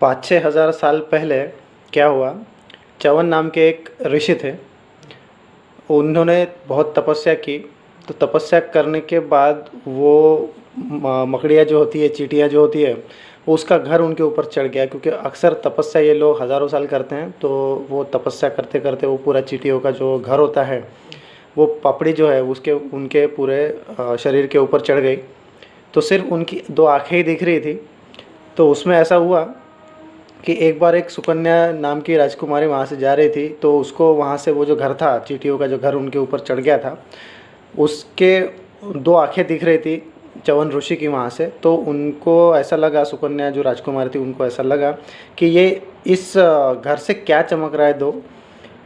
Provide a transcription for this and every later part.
5-6 हज़ार साल पहले क्या हुआ। च्यवन नाम के एक ऋषि थे। उन्होंने बहुत तपस्या की। तो तपस्या करने के बाद वो मकड़ियाँ जो होती है, चींटियाँ जो होती है, उसका घर उनके ऊपर चढ़ गया। क्योंकि अक्सर तपस्या ये लोग हज़ारों साल करते हैं, तो वो तपस्या करते करते वो पूरा चींटियों का जो घर होता है, वो पपड़ी जो है उसके उनके पूरे शरीर के ऊपर चढ़ गई। तो सिर्फ उनकी 2 आँखें ही दिख रही थी। तो उसमें ऐसा हुआ कि एक बार एक सुकन्या नाम की राजकुमारी वहाँ से जा रही थी। तो उसको वहाँ से वो जो घर था, चींटियों का जो घर उनके ऊपर चढ़ गया था, उसके 2 आँखें दिख रही थी च्यवन ऋषि की वहाँ से। तो उनको ऐसा लगा, सुकन्या जो राजकुमारी थी, उनको ऐसा लगा कि ये इस घर से क्या चमक रहा है दो।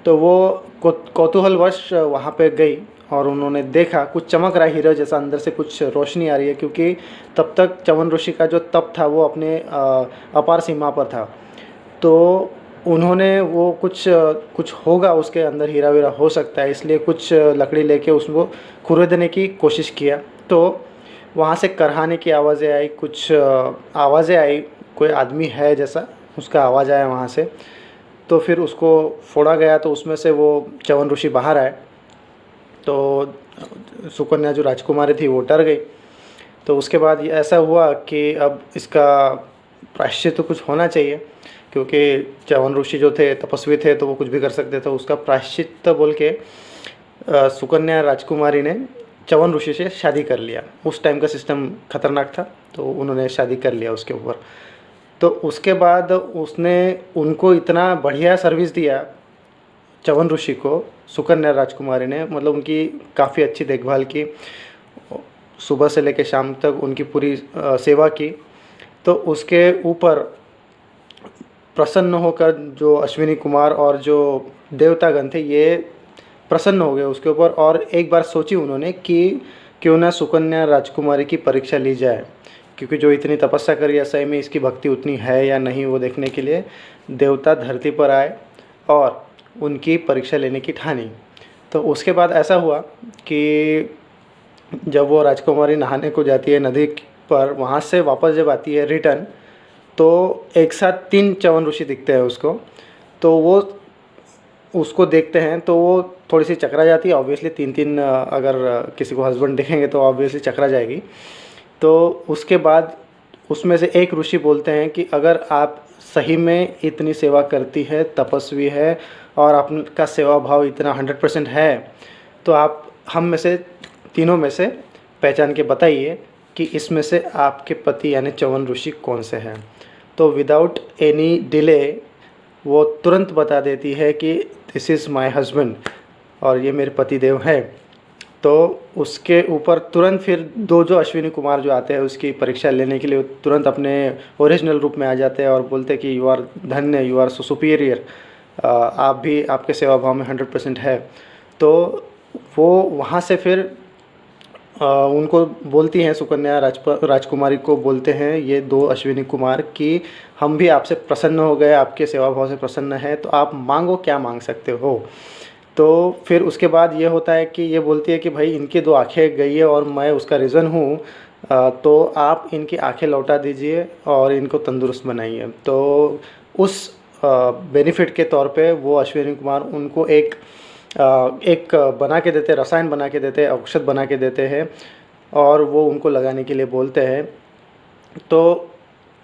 तो वो कौतूहलवश वहाँ पे गई और उन्होंने देखा कुछ चमक रहा है हीरो जैसा, अंदर से कुछ रोशनी आ रही है। क्योंकि तब तक च्यवन ऋषि का जो तप था वो अपने अपार सीमा पर था। तो उन्होंने वो कुछ कुछ होगा उसके अंदर, हीरा वीरा हो सकता है, इसलिए कुछ लकड़ी लेके उसको खुरदने की कोशिश किया। तो वहाँ से करहाने की आवाज़ें आई, कुछ आवाज़ें आई, कोई आदमी है जैसा उसका आवाज़ आया वहाँ से। तो फिर उसको फोड़ा गया, तो उसमें से वो च्यवन ऋषि बाहर आए। तो सुकन्या जो राजकुमारी थी वो डर गई। तो उसके बाद ये ऐसा हुआ कि अब इसका प्रायश्चित तो कुछ होना चाहिए, क्योंकि च्यवन ऋषि जो थे तपस्वी थे, तो वो कुछ भी कर सकते थे। उसका प्रायश्चित बोल के सुकन्या राजकुमारी ने च्यवन ऋषि से शादी कर लिया। उस टाइम का सिस्टम खतरनाक था, तो उन्होंने शादी कर लिया उसके ऊपर। तो उसके बाद उसने उनको इतना बढ़िया सर्विस दिया च्यवन ऋषि को, सुकन्या राजकुमारी ने, मतलब उनकी काफ़ी अच्छी देखभाल की, सुबह से लेकर शाम तक उनकी पूरी सेवा की। तो उसके ऊपर प्रसन्न होकर जो अश्विनी कुमार और जो देवतागण थे, ये प्रसन्न हो गए उसके ऊपर। और एक बार सोची उन्होंने कि क्यों ना सुकन्या राजकुमारी की परीक्षा ली जाए, क्योंकि जो इतनी तपस्या करी है, सही में इसकी भक्ति उतनी है या नहीं, वो देखने के लिए देवता धरती पर आए और उनकी परीक्षा लेने की ठानी। तो उसके बाद ऐसा हुआ कि जब वो राजकुमारी नहाने को जाती है नदी पर, वहाँ से वापस जब आती है रिटर्न, तो एक साथ 3 च्यवन ऋषि दिखते हैं उसको। तो वो उसको देखते हैं तो वो थोड़ी सी चकरा जाती है। ऑब्वियसली 3-3 अगर किसी को हस्बैंड दिखेंगे तो ऑब्वियसली चकरा जाएगी। तो उसके बाद उसमें से एक ऋषि बोलते हैं कि अगर आप सही में इतनी सेवा करती है, तपस्वी है, और आपका सेवा भाव इतना 100% है, तो आप हम में से तीनों में से पहचान के बताइए कि इसमें से आपके पति यानी च्यवन ऋषि कौन से हैं। तो विदाउट एनी डिले वो तुरंत बता देती है कि दिस इज़ माय हस्बैंड और ये मेरे पति देव हैं। तो उसके ऊपर तुरंत फिर 2 जो अश्विनी कुमार जो आते हैं उसकी परीक्षा लेने के लिए, तुरंत अपने ओरिजिनल रूप में आ जाते हैं और बोलते हैं कि यू आर धन्य, यू आर सो सुपीरियर, आप भी आपके सेवा भाव में 100% है। तो वो वहाँ से फिर उनको बोलती हैं, सुकन्या राजकुमारी को बोलते हैं ये 2 अश्विनी कुमार कि हम भी आपसे प्रसन्न हो गए, आपके सेवा भाव से प्रसन्न हैं, तो आप मांगो, क्या मांग सकते हो। तो फिर उसके बाद ये होता है कि ये बोलती है कि भाई इनकी 2 आँखें गई है और मैं उसका रीज़न हूँ, तो आप इनकी आँखें लौटा दीजिए और इनको तंदुरुस्त बनाइए। तो उस बेनिफिट के तौर पे वो अश्विनी कुमार उनको एक बना के देते, रसायन बना के देते, औषध बना के देते हैं और वो उनको लगाने के लिए बोलते हैं। तो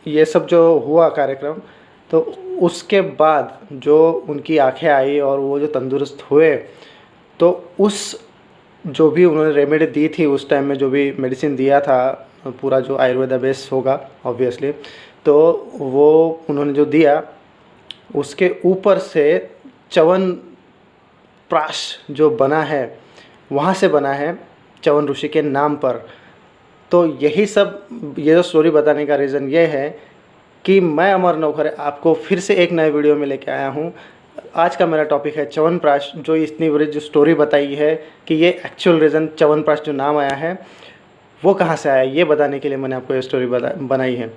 ये सब जो हुआ कार्यक्रम, तो उसके बाद जो उनकी आंखें आई और वो जो तंदुरुस्त हुए, तो उस जो भी उन्होंने रेमेडी दी थी उस टाइम में, जो भी मेडिसिन दिया था, पूरा जो आयुर्वेदा बेस होगा ऑब्वियसली, तो वो उन्होंने जो दिया उसके ऊपर से च्यवन प्राश जो बना है, वहाँ से बना है च्यवन ऋषि के नाम पर। तो यही सब, ये जो स्टोरी बताने का रीज़न ये है कि मैं अमर नवखरे आपको फिर से एक नए वीडियो में लेके आया हूँ। आज का मेरा टॉपिक है च्यवनप्राश। जो इतनी बड़ी जो स्टोरी बताई है कि ये एक्चुअल रीज़न च्यवनप्राश जो नाम आया है वो कहाँ से आया, ये बताने के लिए मैंने आपको ये स्टोरी बनाई है।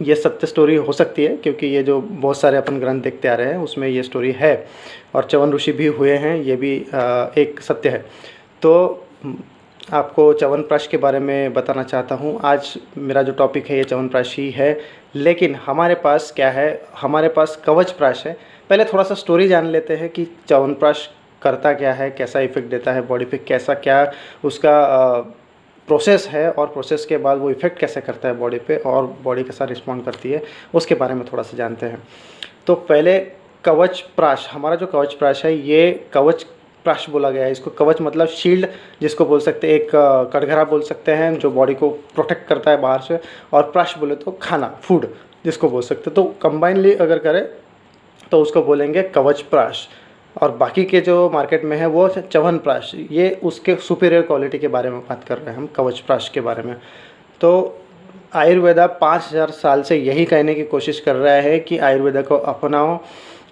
ये सत्य स्टोरी हो सकती है क्योंकि ये जो बहुत सारे अपन ग्रंथ देखते आ रहे हैं उसमें ये स्टोरी है, और च्यवन ऋषि भी हुए हैं, ये भी एक सत्य है। तो आपको च्यवनप्राश के बारे में बताना चाहता हूँ। आज मेरा जो टॉपिक है ये च्यवनप्राश ही है, लेकिन हमारे पास क्या है, हमारे पास कवचप्राश है। पहले थोड़ा सा स्टोरी जान लेते हैं कि च्यवनप्राश करता क्या है, कैसा इफ़ेक्ट देता है बॉडी पे, कैसा क्या उसका प्रोसेस है, और प्रोसेस के बाद वो इफ़ेक्ट कैसे करता है बॉडी पे और बॉडी कैसा रिस्पॉन्ड करती है, उसके बारे में थोड़ा सा जानते हैं। तो पहले कवचप्राश, हमारा जो कवचप्राश है ये कवच प्राश बोला गया है। इसको कवच मतलब शील्ड जिसको बोल सकते हैं, एक कटघरा बोल सकते हैं जो बॉडी को प्रोटेक्ट करता है बाहर से, और प्राश बोले तो खाना, फूड जिसको बोल सकते हैं। तो कंबाइनली अगर करें तो उसको बोलेंगे कवच प्राश। और बाकी के जो मार्केट में है वो च्यवनप्राश, ये उसके सुपीरियर क्वालिटी के बारे में बात कर रहे हैं हम, कवचप्राश के बारे में। तो आयुर्वेदा 5000 साल से यही कहने की कोशिश कर रहा है कि आयुर्वेदा को अपनाओ।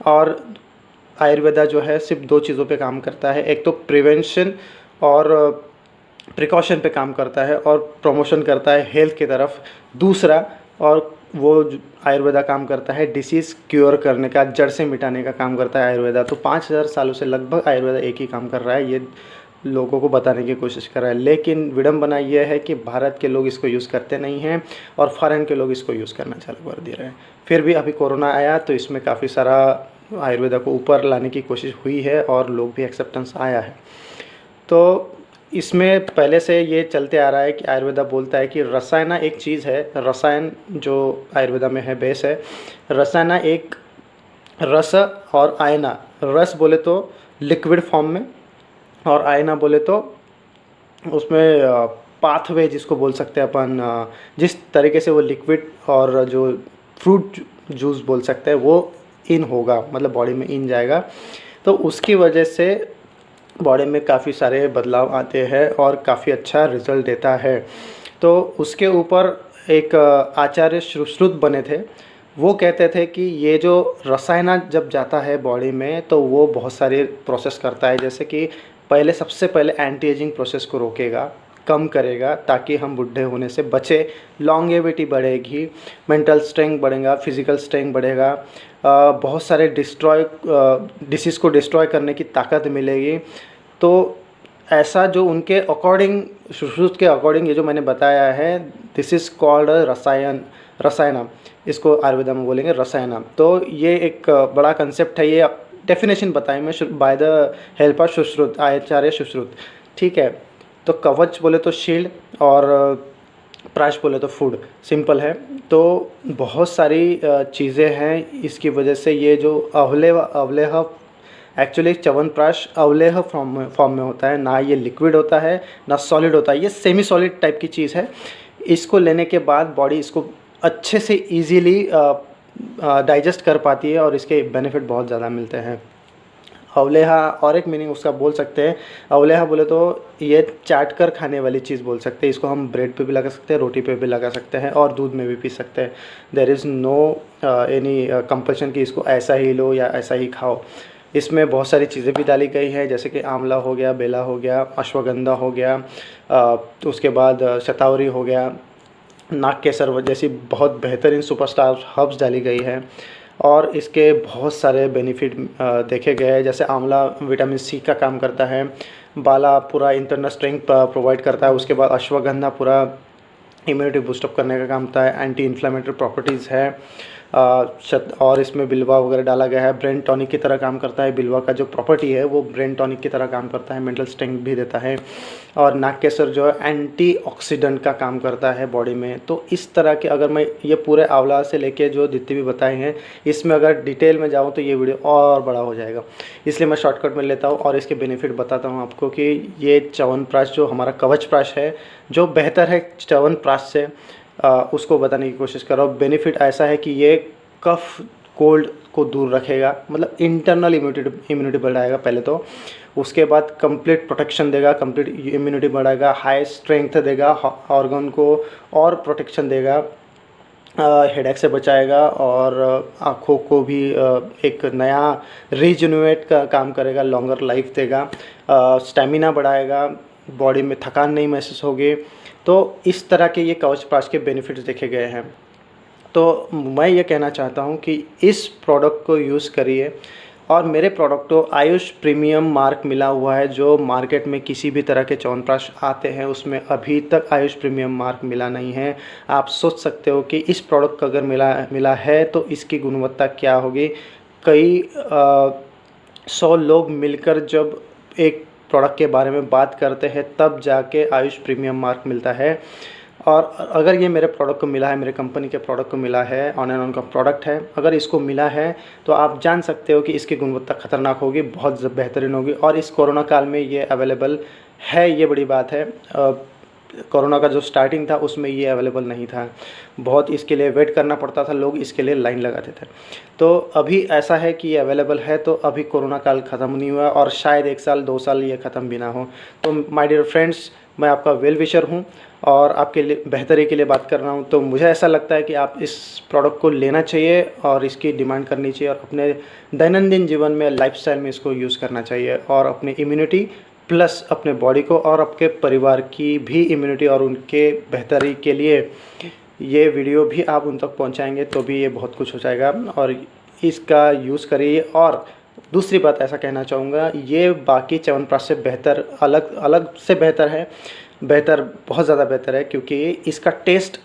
और आयुर्वेदा जो है सिर्फ 2 चीज़ों पे काम करता है, एक तो प्रिवेंशन और प्रिकॉशन पे काम करता है और प्रमोशन करता है हेल्थ की तरफ। दूसरा, और वो आयुर्वेदा काम करता है डिसीज़ क्योर करने का, जड़ से मिटाने का काम करता है आयुर्वेदा। तो 5000 सालों से लगभग आयुर्वेदा एक ही काम कर रहा है, ये लोगों को बताने की कोशिश कर रहा है। लेकिन विडंबना यह है कि भारत के लोग इसको यूज़ करते नहीं हैं और फॉरेन के लोग इसको यूज़ करना चालू कर दे रहे हैं। फिर भी अभी कोरोना आया तो इसमें काफ़ी सारा आयुर्वेदा को ऊपर लाने की कोशिश हुई है और लोग भी एक्सेप्टेंस आया है। तो इसमें पहले से ये चलते आ रहा है कि आयुर्वेदा बोलता है कि रसायना एक चीज़ है, रसायन जो आयुर्वेदा में है बेस है। रसायना एक रस और आयना, रस बोले तो लिक्विड फॉर्म में और आयना बोले तो उसमें पाथवे जिसको बोल सकते हैं अपन, जिस तरीके से वो लिक्विड और जो फ्रूट जूस बोल सकते हैं वो इन होगा, मतलब बॉडी में इन जाएगा। तो उसकी वजह से बॉडी में काफ़ी सारे बदलाव आते हैं और काफ़ी अच्छा रिज़ल्ट देता है। तो उसके ऊपर एक आचार्य सुश्रुत बने थे, वो कहते थे कि ये जो रसायन जब जाता है बॉडी में तो वो बहुत सारे प्रोसेस करता है। जैसे कि पहले, सबसे पहले एंटी एजिंग प्रोसेस को रोकेगा, कम करेगा ताकि हम बूढ़े होने से बचे, लॉन्गेविटी बढ़ेगी, मेंटल स्ट्रेंथ बढ़ेगा, फिजिकल स्ट्रेंथ बढ़ेगा, बहुत सारे डिसीज़ को डिस्ट्रॉय करने की ताकत मिलेगी। तो ऐसा जो उनके अकॉर्डिंग, सुश्रुत के अकॉर्डिंग ये जो मैंने बताया है, दिस इज़ कॉल्ड रसायना, इसको आयुर्वेदा में बोलेंगे रसायना। तो ये एक बड़ा कंसेप्ट है, ये डेफिनेशन बताई मैं by the help of Sushruta, Acharya Sushruta. ठीक है, तो कवच बोले तो शील्ड और प्राश बोले तो फूड, सिंपल है। तो बहुत सारी चीज़ें हैं इसकी वजह से। ये जो अवलेह एक्चुअली च्यवनप्राश अवलेह फॉर्म में होता है, ना ये लिक्विड होता है ना सॉलिड होता है, ये सेमी सॉलिड टाइप की चीज़ है। इसको लेने के बाद बॉडी इसको अच्छे से इजीली डाइजेस्ट कर पाती है और इसके बेनिफिट बहुत ज़्यादा मिलते हैं। अवलेहा और एक मीनिंग उसका बोल सकते हैं, अवलेहा बोले तो ये चाट कर खाने वाली चीज़ बोल सकते हैं। इसको हम ब्रेड पे भी लगा सकते हैं, रोटी पे भी लगा सकते हैं और दूध में भी पी सकते हैं। There is no any compulsion कि इसको ऐसा ही लो या ऐसा ही खाओ। इसमें बहुत सारी चीज़ें भी डाली गई हैं, जैसे कि आंवला हो गया, बेला हो गया, अश्वगंधा हो गया, तो उसके बाद शतावरी हो गया, नाग केसर जैसी बहुत बेहतरीन सुपरस्टार हर्ब्स डाली गई है। और इसके बहुत सारे बेनिफिट देखे गए हैं। जैसे आंवला विटामिन सी का काम करता है, बाला पूरा इंटरनल स्ट्रेंथ प्रोवाइड करता है, उसके बाद अश्वगंधा पूरा इम्यूनिटी बूस्टअप करने का काम करता है, एंटी इन्फ्लेमेटरी प्रॉपर्टीज़ है। और इसमें बिल्वा वगैरह डाला गया है, ब्रेन टॉनिक की तरह काम करता है। बिल्वा का जो प्रॉपर्टी है वो ब्रेन टॉनिक की तरह काम करता है, मेंटल स्ट्रेंथ भी देता है। और नागकेसर जो है एंटीऑक्सीडेंट का काम करता है बॉडी में। तो इस तरह के, अगर मैं ये पूरे आंवला से लेके जो जितने भी बताए हैं, इसमें अगर डिटेल में जाऊँ तो ये वीडियो और बड़ा हो जाएगा, इसलिए मैं शॉर्टकट में लेता हूँ और इसके बेनिफिट बताता हूँ आपको कि ये च्यवनप्राश जो हमारा कवचप्राश है, जो बेहतर है च्यवनप्राश से, उसको बताने की कोशिश कर रहा हूँ। बेनिफिट ऐसा है कि ये कफ कोल्ड को दूर रखेगा, मतलब इंटरनल इम्यूनिटी बढ़ाएगा पहले तो, उसके बाद कंप्लीट प्रोटेक्शन देगा, कंप्लीट इम्यूनिटी बढ़ाएगा, हाई स्ट्रेंथ देगा, ऑर्गन को और प्रोटेक्शन देगा, हेडेक से बचाएगा और आँखों को भी एक नया रीजन्युएट का काम करेगा, लॉन्गर लाइफ देगा, स्टेमिना बढ़ाएगा, बॉडी में थकान नहीं महसूस होगी। तो इस तरह के ये कवचप्राश के बेनिफिट्स देखे गए हैं। तो मैं ये कहना चाहता हूँ कि इस प्रोडक्ट को यूज़ करिए और मेरे प्रोडक्ट को आयुष प्रीमियम मार्क मिला हुआ है। जो मार्केट में किसी भी तरह के च्यवनप्राश आते हैं उसमें अभी तक आयुष प्रीमियम मार्क मिला नहीं है। आप सोच सकते हो कि इस प्रोडक्ट को अगर मिला है तो इसकी गुणवत्ता क्या होगी। कई 100 लोग मिलकर जब एक प्रोडक्ट के बारे में बात करते हैं तब जाके आयुष प्रीमियम मार्क मिलता है। और अगर ये मेरे प्रोडक्ट को मिला है, मेरे कंपनी के प्रोडक्ट को मिला है, ऑन एंड ऑन का प्रोडक्ट है, अगर इसको मिला है तो आप जान सकते हो कि इसकी गुणवत्ता खतरनाक होगी, बहुत बेहतरीन होगी। और इस कोरोना काल में ये अवेलेबल है, ये बड़ी बात है। कोरोना का जो स्टार्टिंग था उसमें ये अवेलेबल नहीं था, बहुत इसके लिए वेट करना पड़ता था, लोग इसके लिए लाइन लगाते थे। तो अभी ऐसा है कि ये अवेलेबल है, तो अभी कोरोना काल ख़त्म नहीं हुआ और शायद 1 साल 2 साल ये ख़त्म भी ना हो। तो माय डियर फ्रेंड्स, मैं आपका वेल विशर हूँ और आपके लिए बेहतरी के लिए बात कर रहा हूँ। तो मुझे ऐसा लगता है कि आप इस प्रोडक्ट को लेना चाहिए और इसकी डिमांड करनी चाहिए और अपने दैनंदिन जीवन में, लाइफस्टाइल में इसको यूज़ करना चाहिए और अपनी इम्यूनिटी प्लस अपने बॉडी को और आपके परिवार की भी इम्यूनिटी और उनके बेहतरी के लिए ये वीडियो भी आप उन तक पहुंचाएंगे तो भी ये बहुत कुछ हो जाएगा। और इसका यूज़ करिए। और दूसरी बात ऐसा कहना चाहूँगा, ये बाकी च्यवनप्राश से बेहतर, अलग से बेहतर है, बहुत ज़्यादा बेहतर है, क्योंकि इसका टेस्ट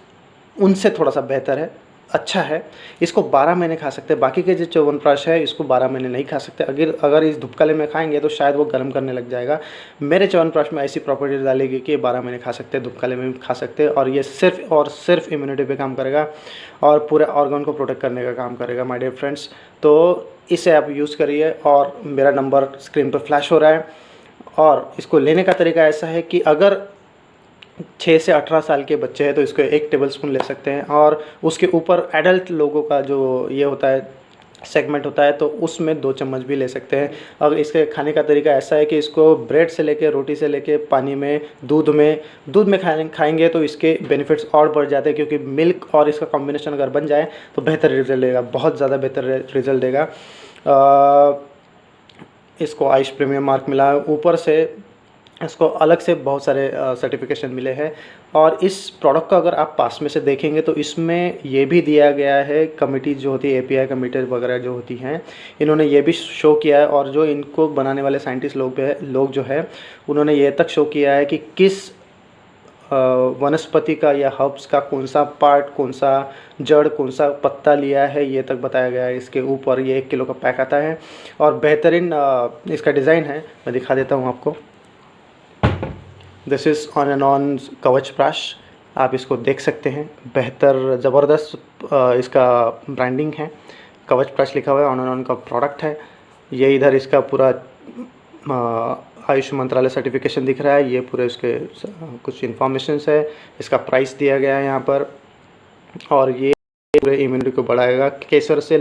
उनसे थोड़ा सा बेहतर है, अच्छा है। इसको 12 महीने खा सकते हैं। बाकी के जो च्यवनप्राश है इसको 12 महीने नहीं खा सकते। अगर इस धूपकाले में खाएंगे तो शायद वो गर्म करने लग जाएगा। मेरे च्यवनप्राश में ऐसी प्रॉपर्टी डालेगी कि 12 महीने खा सकते हैं, धूपकाले में भी खा सकते हैं। और ये सिर्फ और सिर्फ इम्यूनिटी पे काम करेगा और पूरे ऑर्गन को प्रोटेक्ट करने का काम करेगा माय डियर फ्रेंड्स। तो इसे आप यूज़ करिए और मेरा नंबर स्क्रीन पर फ्लैश हो रहा है। और इसको लेने का तरीका ऐसा है कि अगर 6 से 18 साल के बच्चे हैं तो इसको 1 टेबलस्पून ले सकते हैं। और उसके ऊपर एडल्ट लोगों का जो ये होता है, सेगमेंट होता है, तो उसमें 2 चम्मच भी ले सकते हैं। और इसके खाने का तरीका ऐसा है कि इसको ब्रेड से लेके, रोटी से लेके, पानी में, दूध में खाएंगे तो इसके बेनिफिट्स और बढ़ जाते हैं, क्योंकि मिल्क और इसका कॉम्बिनेशन अगर बन जाए तो बेहतर रिजल्ट देगा, बहुत ज़्यादा बेहतर रिजल्ट देगा। इसको आयुष प्रीमियम मार्क मिला है, ऊपर से इसको अलग से बहुत सारे सर्टिफिकेशन मिले हैं। और इस प्रोडक्ट को अगर आप पास में से देखेंगे तो इसमें ये भी दिया गया है, कमेटी जो होती है, एपीआई कमेटी वगैरह जो होती हैं, इन्होंने ये भी शो किया है। और जो इनको बनाने वाले साइंटिस्ट लोग जो है उन्होंने ये तक शो किया है कि किस वनस्पति का या हर्ब्स का कौन सा पार्ट, कौन सा जड़, कौन सा पत्ता लिया है, ये तक बताया गया है इसके ऊपर। ये 1 किलो का पैक आता है और बेहतरीन इसका डिज़ाइन है, मैं दिखा देता हूँ आपको। This is on and on Kavachprash, आप इसको देख सकते हैं, बेहतर ज़बरदस्त इसका ब्रांडिंग है, कवचप्राश लिखा हुआ है, ऑन एंड ऑन का प्रोडक्ट है। ये इधर इसका पूरा आयुष मंत्रालय सर्टिफिकेशन दिख रहा है, ये पूरे उसके कुछ इन्फॉर्मेशंस है, इसका प्राइस दिया गया है यहाँ पर। और ये पूरे इम्यूनिटी को बढ़ाएगा, केसर से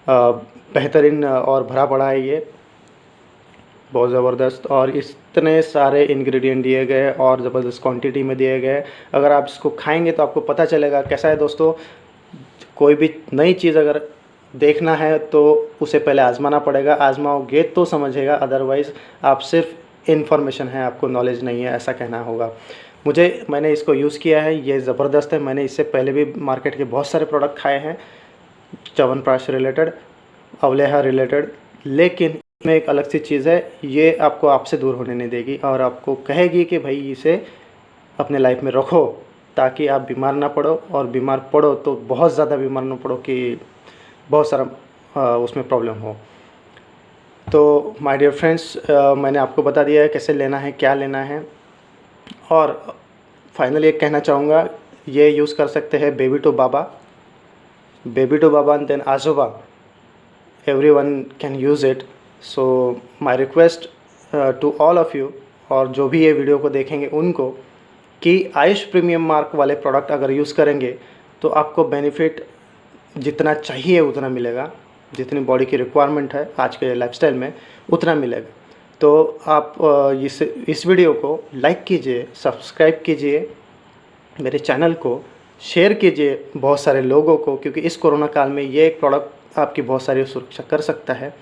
बेहतरीन और भरा पड़ा है ये, बहुत ज़बरदस्त। और इतने सारे इंग्रेडिएंट दिए गए और ज़बरदस्त क्वांटिटी में दिए गए। अगर आप इसको खाएंगे तो आपको पता चलेगा कैसा है। दोस्तों, कोई भी नई चीज़ अगर देखना है तो उसे पहले आजमाना पड़ेगा, आजमाओगे तो समझेगा, अदरवाइज़ आप सिर्फ इन्फॉर्मेशन है, आपको नॉलेज नहीं है, ऐसा कहना होगा। मैंने इसको यूज़ किया है, ये ज़बरदस्त है। मैंने इससे पहले भी मार्केट के बहुत सारे प्रोडक्ट खाए हैं, च्यवनप्राश रिलेटेड, अवलेहा रिलेटेड, लेकिन में एक अलग सी चीज़ है, ये आपको आपसे दूर होने नहीं देगी और आपको कहेगी कि भाई इसे अपने लाइफ में रखो ताकि आप बीमार ना पड़ो, और बीमार पड़ो तो बहुत ज़्यादा बीमार ना पड़ो कि बहुत सारा उसमें प्रॉब्लम हो। तो माय डियर फ्रेंड्स, मैंने आपको बता दिया है कैसे लेना है, क्या लेना है। और फाइनली एक कहना चाहूँगा, ये यूज़ कर सकते हैं baby to baba and then ajoba, everyone can use it. So my request to all of you, और जो भी ये वीडियो को देखेंगे उनको, कि आयुष प्रीमियम मार्क वाले प्रोडक्ट अगर यूज़ करेंगे तो आपको बेनिफिट जितना चाहिए उतना मिलेगा, जितनी बॉडी की रिक्वायरमेंट है आज के लाइफस्टाइल में उतना मिलेगा। तो आप इस वीडियो को लाइक कीजिए, सब्सक्राइब कीजिए, मेरे चैनल को शेयर कीजिए बहुत सारे लोगों को, क्योंकि इस कोरोना काल में ये एक प्रोडक्ट आपकी बहुत सारी सुरक्षा कर सकता है।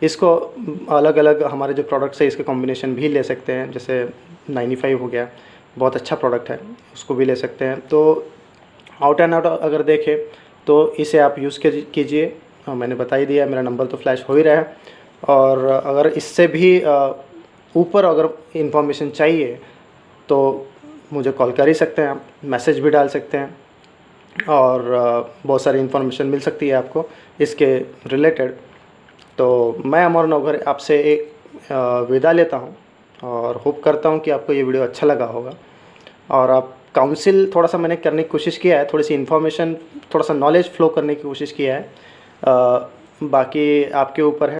इसको अलग अलग हमारे जो प्रोडक्ट्स है इसके कॉम्बिनेशन भी ले सकते हैं, जैसे 95 हो गया, बहुत अच्छा प्रोडक्ट है, उसको भी ले सकते हैं। तो आउट एंड आउट अगर देखें तो इसे आप यूज़ कीजिए, मैंने बता ही दिया, मेरा नंबर तो फ्लैश हो ही रहा है। और अगर इससे भी ऊपर अगर इन्फॉर्मेशन चाहिए तो मुझे कॉल कर ही सकते हैं आप, मैसेज भी डाल सकते हैं, और बहुत सारी इन्फॉर्मेशन मिल सकती है आपको इसके रिलेटेड। तो मैं अमर नवघर आपसे एक विदा लेता हूँ, और होप करता हूँ कि आपको ये वीडियो अच्छा लगा होगा। और आप काउंसिल थोड़ा सा मैंने करने की कोशिश किया है, थोड़ी सी इन्फॉर्मेशन, थोड़ा सा नॉलेज फ्लो करने की कोशिश किया है, बाकी आपके ऊपर है।